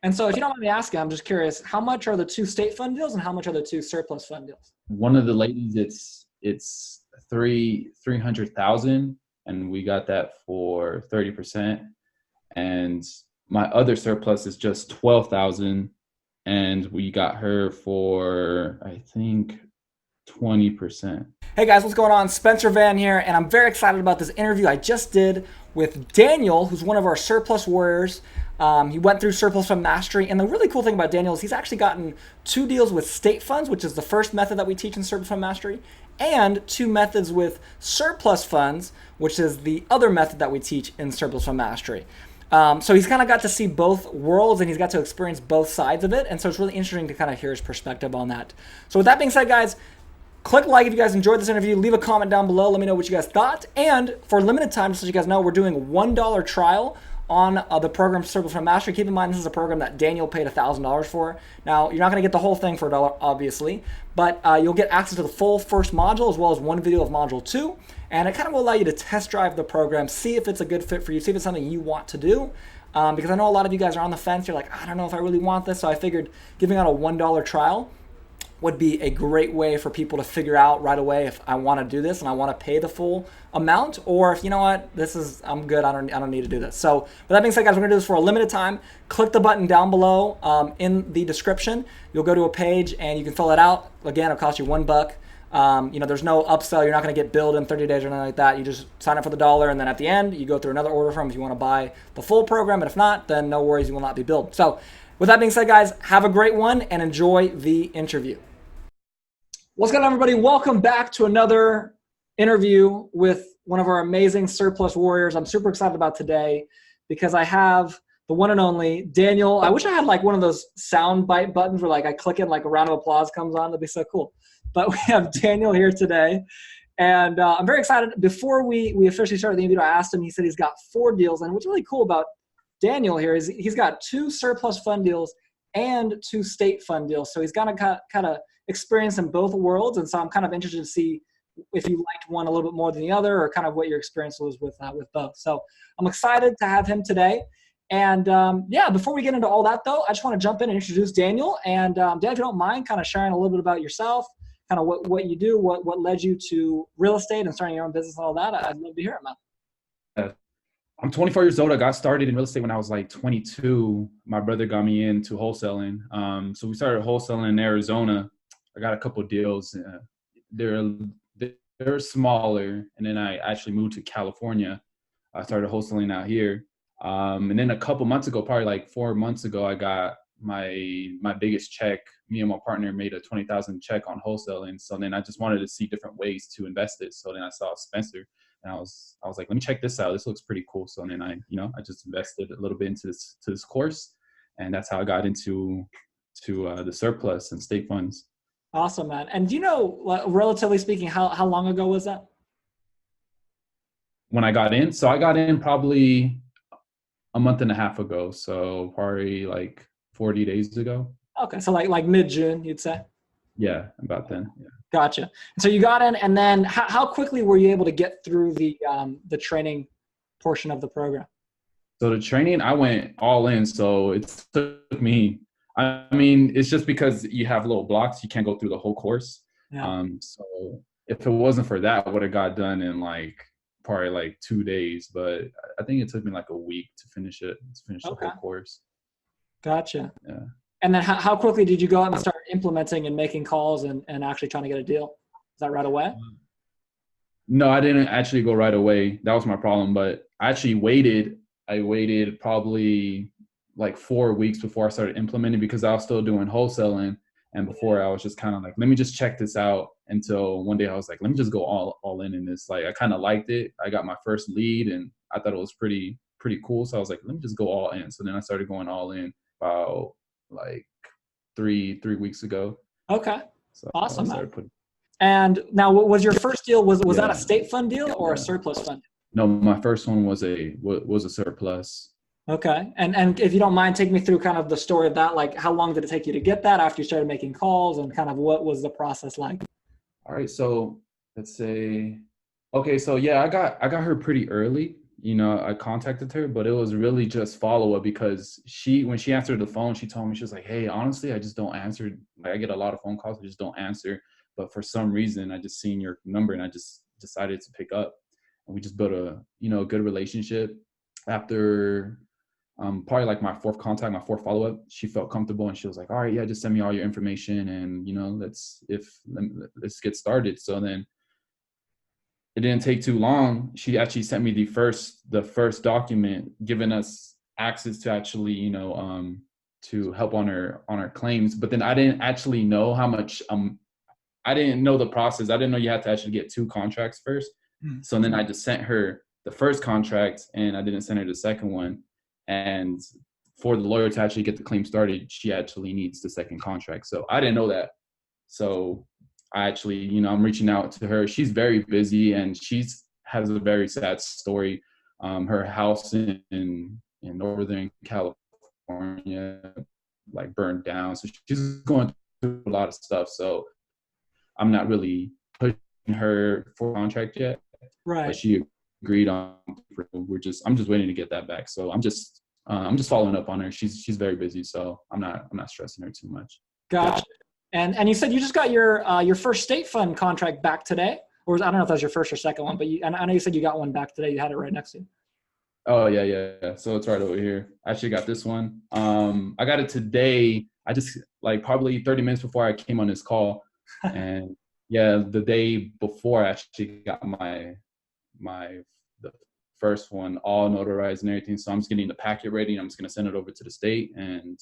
And so if you don't mind me asking, I'm just curious, how much are the two state fund deals and how much are the two surplus fund deals? One of the ladies, it's 300,000, and we got that for 30%. And my other surplus is just 12,000, and we got her for, I think, 20%. Hey guys, what's going on? Spencer Van here, and I'm very excited about this interview I just did with Daniel, who's one of our surplus warriors. He went through surplus fund mastery, and the really cool thing about Daniel is he's actually gotten 2 deals with state funds, which is the first method that we teach in surplus fund mastery, and 2 methods with surplus funds, which is the other method that we teach in surplus fund mastery. So he's kind of got to see both worlds, and he's got to experience both sides of it, and so it's really interesting to kind of hear his perspective on that. So with that being said, guys, click like if you guys enjoyed this interview. Leave a comment down below. Let me know what you guys thought. And for limited time, just so you guys know, we're doing a $1 trial on the program Surplus Fund Mastery. Keep in mind, this is a program that Daniel paid $1,000 for. Now, you're not going to get the whole thing for $1, obviously, but you'll get access to the full first module as well as one video of module 2. And it kind of will allow you to test drive the program, see if it's a good fit for you, see if it's something you want to do. Because I know a lot of you guys are on the fence. You're like, I don't know if I really want this. So I figured giving out a $1 trial would be a great way for people to figure out right away if I want to do this and I want to pay the full amount, or if, you know what, I'm good, I don't need to do this. So with that being said, guys, we're gonna do this for a limited time. Click the button down below in the description. You'll go to a page and you can fill it out. Again, it'll cost you $1. There's no upsell. You're not gonna get billed in 30 days or anything like that. You just sign up for the $1, and then at the end, you go through another order form if you want to buy the full program, and if not, then no worries, you will not be billed. So with that being said, guys, have a great one and enjoy the interview. What's going on, everybody? Welcome back to another interview with one of our amazing surplus warriors. I'm super excited about today because I have the one and only Daniel. I wish I had like one of those sound bite buttons where like I click it and like a round of applause comes on. That'd be so cool. But we have Daniel here today, and I'm very excited. Before we officially started the interview, I asked him. He said he's got 4 deals, and what's really cool about Daniel here is he's got 2 surplus fund deals and 2 state fund deals. So he's got to kind of experience in both worlds, and so I'm kind of interested to see if you liked one a little bit more than the other, or kind of what your experience was with both. So I'm excited to have him today. And before we get into all that though, I just want to jump in and introduce Daniel. And Dan, if you don't mind kind of sharing a little bit about yourself, kind of what you do, what led you to real estate and starting your own business and all that, I'd love to hear it, man. I'm 24 years old. I got started in real estate when I was like 22. My brother got me into wholesaling. So we started wholesaling in Arizona. I got a couple of deals. They're smaller, and then I actually moved to California. I started wholesaling out here, and then a couple months ago, probably like 4 months ago, I got my biggest check. Me and my partner made a $20,000 check on wholesaling. So then I just wanted to see different ways to invest it. So then I saw Spencer, and I was like, let me check this out. This looks pretty cool. So then I just invested a little bit into this course, and that's how I got into the surplus and state funds. Awesome, man. And do you know, relatively speaking, how long ago was that? When I got in? So I got in probably a month and a half ago. So probably like 40 days ago. Okay. So like mid-June, you'd say? Yeah, about then. Yeah. Gotcha. So you got in, and then how quickly were you able to get through the training portion of the program? So the training, I went all in. So it took me, I mean, it's just because you have little blocks, you can't go through the whole course. Yeah. So if it wasn't for that, I would have got done in probably like 2 days. But I think it took me like a week to finish the whole course. Gotcha. Yeah. And then how quickly did you go out and start implementing and making calls and actually trying to get a deal? Is that right away? No, I didn't actually go right away. That was my problem. But I actually waited. I waited probably like 4 weeks before I started implementing, because I was still doing wholesaling. And before I was just kind of like, let me just check this out, until one day I was like, let me just go all in this. Like, I kind of liked it. I got my first lead and I thought it was pretty cool. So I was like, let me just go all in. So then I started going all in about like three weeks ago. Okay. So awesome. And now, what was your first deal? Was that a state fund deal or a surplus fund? No, my first one was a surplus. Okay. And if you don't mind, take me through kind of the story of that. Like, how long did it take you to get that after you started making calls, and kind of what was the process like? All right. So let's say, okay. So yeah, I got her pretty early. I contacted her, but it was really just follow up because when she answered the phone, she told me, she was like, hey, honestly, I just don't answer. Like, I get a lot of phone calls, I just don't answer. But for some reason, I just seen your number and I just decided to pick up. And we just built a good relationship. After probably like my fourth contact, my fourth follow up, she felt comfortable and she was like, all right, yeah, just send me all your information and let's get started. So then it didn't take too long. She actually sent me the first document giving us access to actually, to help on her claims. But then I didn't actually know how much I didn't know the process. I didn't know you had to actually get 2 contracts first. So then I just sent her the first contract and I didn't send her the second one. And for the lawyer to actually get the claim started, she actually needs the second contract. So I didn't know that. So I actually, I'm reaching out to her. She's very busy and has a very sad story. Her house in Northern California, like, burned down. So she's going through a lot of stuff. So I'm not really pushing her for a contract yet. Right. But she agreed on. I'm just waiting to get that back. So I'm just following up on her. She's very busy, so I'm not stressing her too much. Gotcha. And you said you just got your first state fund contract back today, or I don't know if that was your first or second one, but I know you said you got one back today. You had it right next to you. Oh yeah. So it's right over here. I actually got this one. I got it today. I just, like, probably 30 minutes before I came on this call, and yeah, the day before I actually got the first one all notarized and everything. So I'm just getting the packet ready. I'm just gonna send it over to the state, and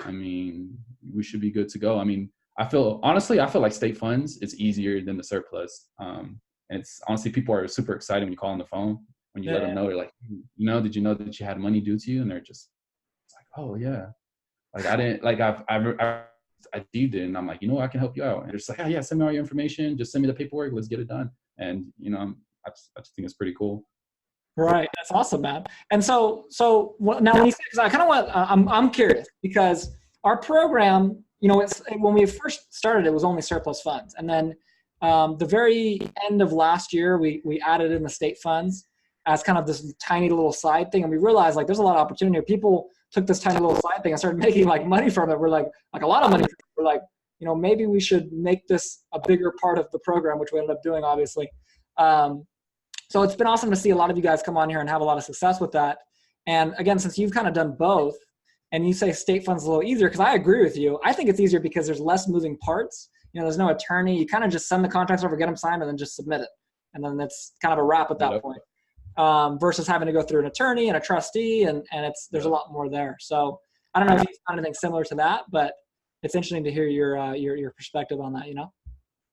I mean, we should be good to go. I mean, I feel like state funds is easier than the surplus. And it's honestly, people are super excited when you call on the phone. When you let them know, they're like, did you know that you had money due to you? And they're just like, oh yeah. Like, I didn't, like, I did it, and I'm like, I can help you out. And they're just like, oh yeah, send me all your information. Just send me the paperwork. Let's get it done. And I just think it's pretty cool. Right. That's awesome, man. And so now when you say, because I kind of want, I'm curious because our program, it's when we first started, it was only surplus funds, and then the very end of last year, we added in the state funds as kind of this tiny little side thing, and we realized, like, there's a lot of opportunity here. People took this tiny little side thing and started making, like, money from it. We're like a lot of money. We're like, maybe we should make this a bigger part of the program, which we ended up doing, obviously. So it's been awesome to see a lot of you guys come on here and have a lot of success with that. And again, since you've kind of done both, and you say state funds a little easier, because I agree with you. I think it's easier because there's less moving parts. There's no attorney. You kind of just send the contracts over, get them signed, and then just submit it. And then that's kind of a wrap at that point. Versus having to go through an attorney and a trustee, and there's a lot more there. So I don't know if you've found anything similar to that, but it's interesting to hear your perspective on that,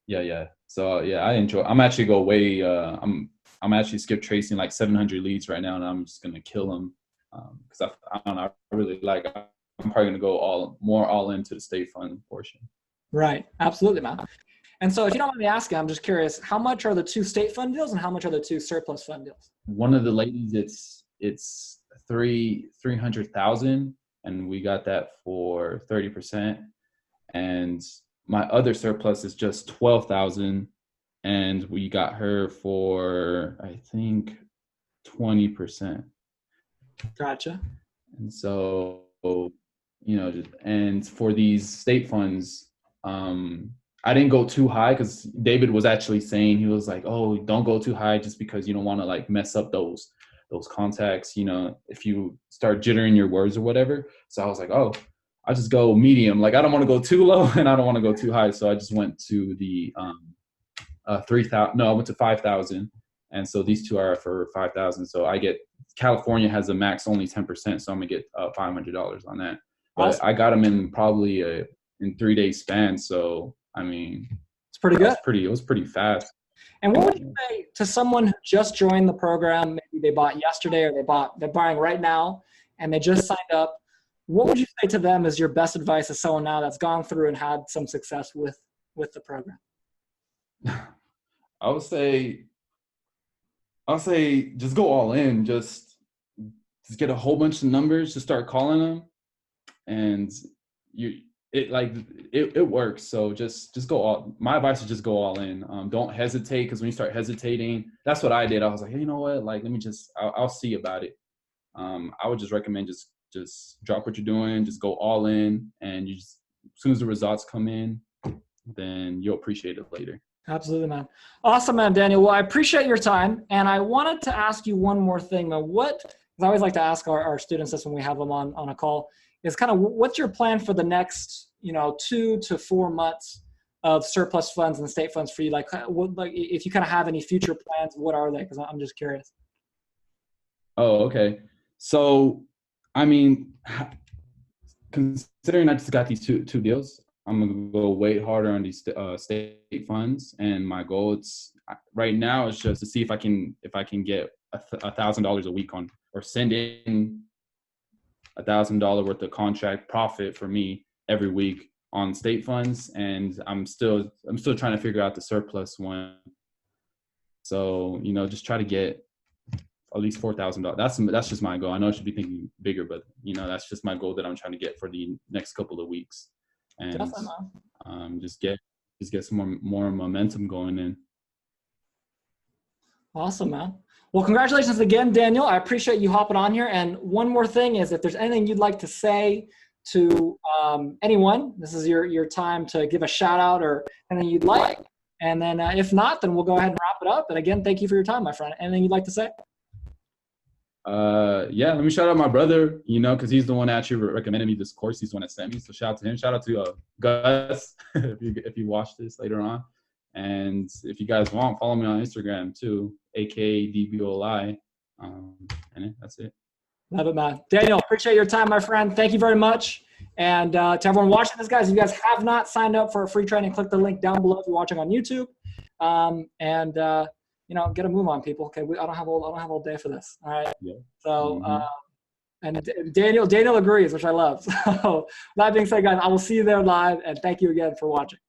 Yeah. So I'm actually go way, I'm actually skip tracing like 700 leads right now, and I'm just going to kill them. Cause I don't know, I really like, I'm probably going to go all into the state fund portion. Right. Absolutely, man. And so if you don't mind me asking, I'm just curious, how much are the 2 state fund deals and how much are the 2 surplus fund deals? One of the ladies, it's 300,000, and we got that for 30%. And my other surplus is just 12,000, and we got her for, I think, 20%. Gotcha. And so, and for these state funds, I didn't go too high because David was actually saying, he was like, oh, don't go too high just because you don't want to, like, mess up those contacts, if you start jittering your words or whatever. So I was like, oh, I'll just go medium. Like, I don't want to go too low and I don't want to go too high. So I just went to the 3,000. No, I went to 5,000. And so these 2 are for 5,000. So California has a max only 10%. So I'm going to get $500 on that. But Awesome. I got them in probably in 3 days span. So, I mean, it's pretty good. It was pretty fast. And what would you say to someone who just joined the program? Maybe they bought yesterday, or they're buying right now and they just signed up. What would you say to them as your best advice as someone now that's gone through and had some success with the program? I'll say just go all in. Just get a whole bunch of numbers, just start calling them. And it works. So just go all. My advice is just go all in. Don't hesitate, because when you start hesitating, that's what I did. I was like, hey, you know what? Like, let me I'll see about it. I would just recommend just drop what you're doing, just go all in, and as soon as the results come in, then you'll appreciate it later. Absolutely, man. Awesome, man, Daniel. Well, I appreciate your time. And I wanted to ask you one more thing, man. Because I always like to ask our students this when we have them on a call, is kind of what's your plan for the next, 2 to 4 months of surplus funds and state funds for you? Like, if you kind of have any future plans, what are they? Because I'm just curious. Oh, okay. So, I mean, considering I just got these two deals, I'm gonna go way harder on these state funds, and my goal right now is just to see if I can get $1,000 a week on, or send in $1,000 worth of contract profit for me every week on state funds, and I'm still trying to figure out the surplus one. So just try to get at least $4,000. That's just my goal. I know I should be thinking bigger, but that's just my goal that I'm trying to get for the next couple of weeks. And just get some more momentum going in. Awesome, man. Well, congratulations again, Daniel. I appreciate you hopping on here. And one more thing is, if there's anything you'd like to say to anyone, this is your time to give a shout out or anything you'd like. And then if not, then we'll go ahead and wrap it up. And again, thank you for your time, my friend. Anything you'd like to say? Yeah, let me shout out my brother, because he's the one that actually recommended me this course. He's the one that sent me. So shout out to him. Shout out to Gus if you watch this later on. And if you guys want, follow me on Instagram too, aka_DBOLI. And that's it. Love it, man. Daniel, appreciate your time, my friend. Thank you very much. And to everyone watching this, guys, if you guys have not signed up for a free training, click the link down below if you're watching on YouTube. Get a move on, people. Okay, I don't have all day for this. All right. Yeah. So, and Daniel agrees, which I love. So, that being said, guys, I will see you there live, and thank you again for watching.